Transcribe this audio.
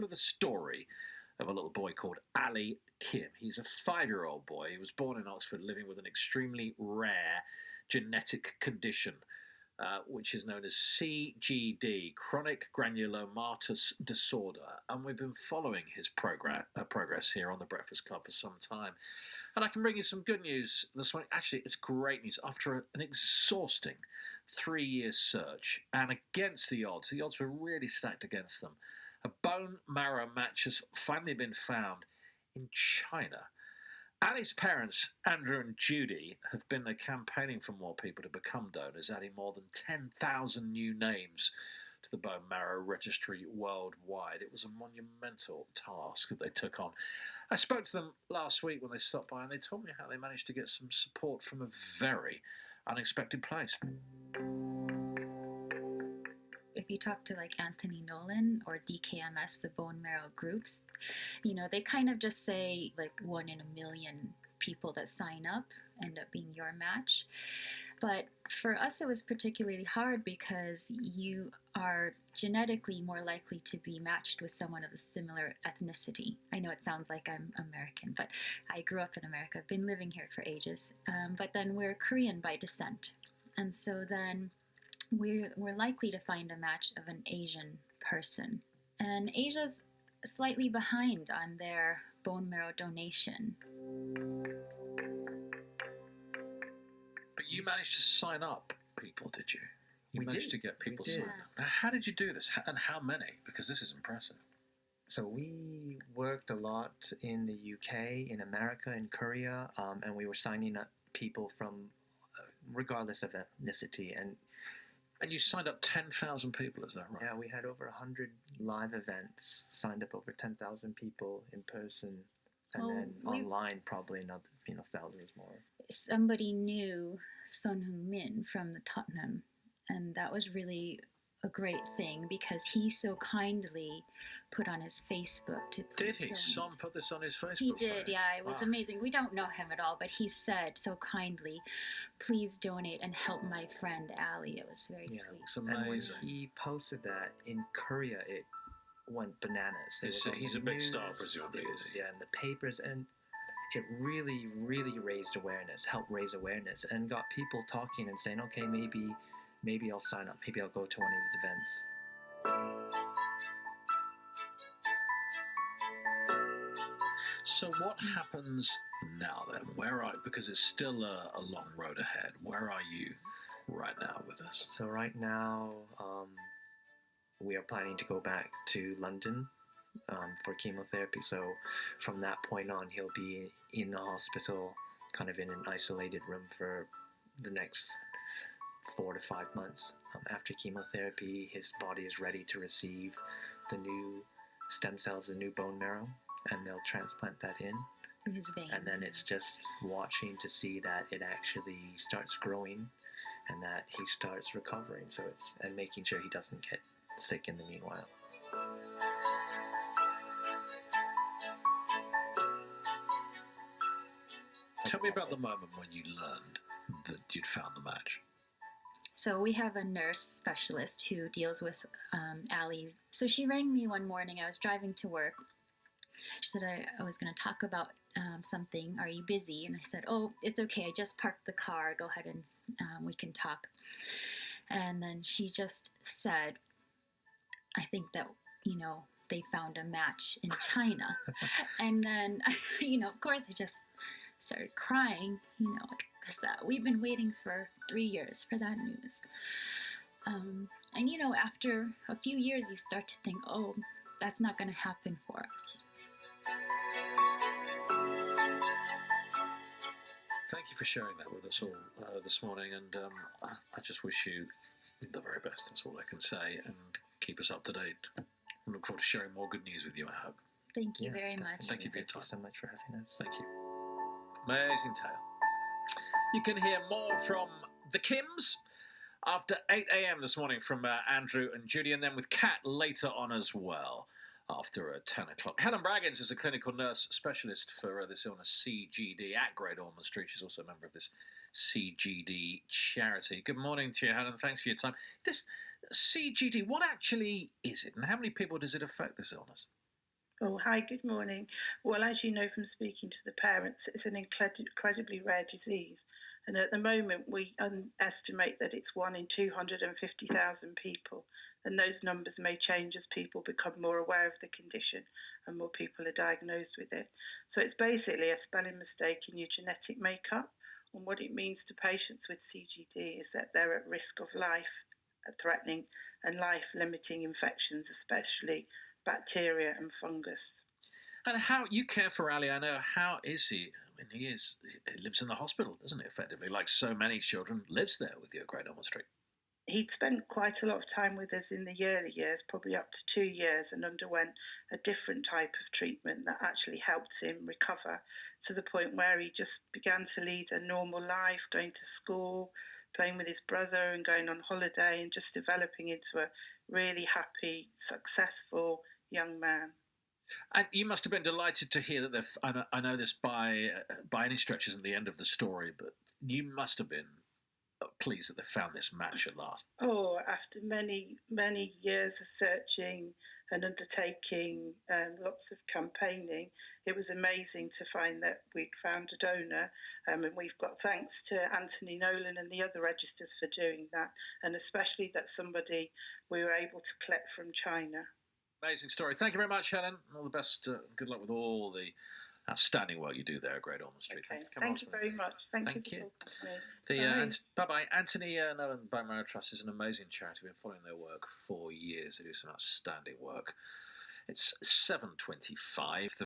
with a story of a little boy called Ali Kim. He's a 5-year-old boy. He was born in Oxford, living with an extremely rare genetic condition, which is known as CGD, chronic granulomatous disorder. And we've been following his progress here on the Breakfast Club for some time. And I can bring you some good news this morning. Actually, it's great news. After an exhausting 3-year search, and against the odds were really stacked against them, a bone marrow match has finally been found in China. Ali's parents, Andrew and Judy, have been campaigning for more people to become donors, adding more than 10,000 new names to the bone marrow registry worldwide. It was a monumental task that they took on. I spoke to them last week when they stopped by, and they told me how they managed to get some support from a very unexpected place. If you talk to like Anthony Nolan or DKMS, the bone marrow groups, they kind of just say like 1 in a million people that sign up end up being your match. But for us, it was particularly hard because you are genetically more likely to be matched with someone of a similar ethnicity. I know it sounds like I'm American, but I grew up in America. I've been living here for ages. But then we're Korean by descent. And so then we're likely to find a match of an Asian person. And Asia's slightly behind on their bone marrow donation. But you managed to sign up people, did you? You managed to get people signed up. Now, how did you do this, and how many? Because this is impressive. So we worked a lot in the UK, in America, in Korea, and we were signing up people from regardless of ethnicity. And you signed up 10,000 people, is that right? Yeah, we had over 100 live events, signed up over 10,000 people in person, and then online probably another, thousands more. Somebody knew Son Heung-min from the Tottenham, and that was really a great thing because he so kindly put on his Facebook to please donate. Son put this on his Facebook He did, page? yeah. It was amazing. We don't know him at all, but he said so kindly, please donate and help my friend Ali. It was very sweet. It's amazing. And when he posted that in Korea, it went bananas. He's a big star, presumably, is he? Yeah, and the papers, and it really, really raised awareness, helped raise awareness, and got people talking and saying, okay, maybe I'll sign up. Maybe I'll go to one of these events. So what happens now then? Because it's still a long road ahead. Where are you right now with us? So right now, we are planning to go back to London for chemotherapy. So from that point on, he'll be in the hospital, kind of in an isolated room for the next 4 to 5 months. After chemotherapy, his body is ready to receive the new stem cells, the new bone marrow, and they'll transplant that in. Through his vein. And then it's just watching to see that it actually starts growing and that he starts recovering. And making sure he doesn't get sick in the meanwhile. Tell me about the moment when you learned that you'd found the match. So we have a nurse specialist who deals with Ali. So she rang me one morning. I was driving to work. She said I was going to talk about something. Are you busy? And I said, oh, it's okay. I just parked the car. Go ahead and we can talk. And then she just said, I think that, they found a match in China. And then, of course, I just started crying, because we've been waiting for 3 years for that news. And, after a few years, you start to think, oh, that's not going to happen for us. Thank you for sharing that with us all this morning, and I just wish you the very best. That's all I can say, and keep us up to date. I look forward to sharing more good news with you, I hope. Thank you very much. Thank you for your time. Thank you so much for having us. Thank you. Amazing tale. You can hear more from the Kims after 8 a.m. this morning from Andrew and Judy, and then with Kat later on as well after 10 o'clock. Helen Braggins is a clinical nurse specialist for this illness, CGD, at Great Ormond Street. She's also a member of this CGD charity. Good morning to you, Helen. Thanks for your time. This CGD, what actually is it, and how many people does it affect, this illness? Oh, hi, good morning. Well, as you know from speaking to the parents, it's an incredibly rare disease. And at the moment, we estimate that it's 1 in 250,000 people. And those numbers may change as people become more aware of the condition and more people are diagnosed with it. So it's basically a spelling mistake in your genetic makeup. And what it means to patients with CGD is that they're at risk of life threatening and life limiting infections, especially bacteria and fungus. And how you care for Ali? I know. How is he? I mean, he lives in the hospital, doesn't he? Effectively, like so many children, lives there with you at Great Ormond Street. He'd spent quite a lot of time with us in the early years, probably up to 2 years, and underwent a different type of treatment that actually helped him recover to the point where he just began to lead a normal life, going to school, playing with his brother and going on holiday and just developing into a really happy, successful young man. And you must have been delighted to hear that I know this by any stretch isn't the end of the story, but you must have been pleased that they found this match at last. Oh, after many, many years of searching and undertaking lots of campaigning, it was amazing to find that we'd found a donor. And we've got thanks to Anthony Nolan and the other registers for doing that, and especially that somebody we were able to collect from China. Amazing story. Thank you very much, Helen. All the best. Good luck with all the outstanding work you do there at Great Ormond Street. Okay. Thank you very much. Thank you. Bye-bye. Anthony Nolan by Marrow Trust is an amazing charity. We've been following their work for years. They do some outstanding work. It's 7:25.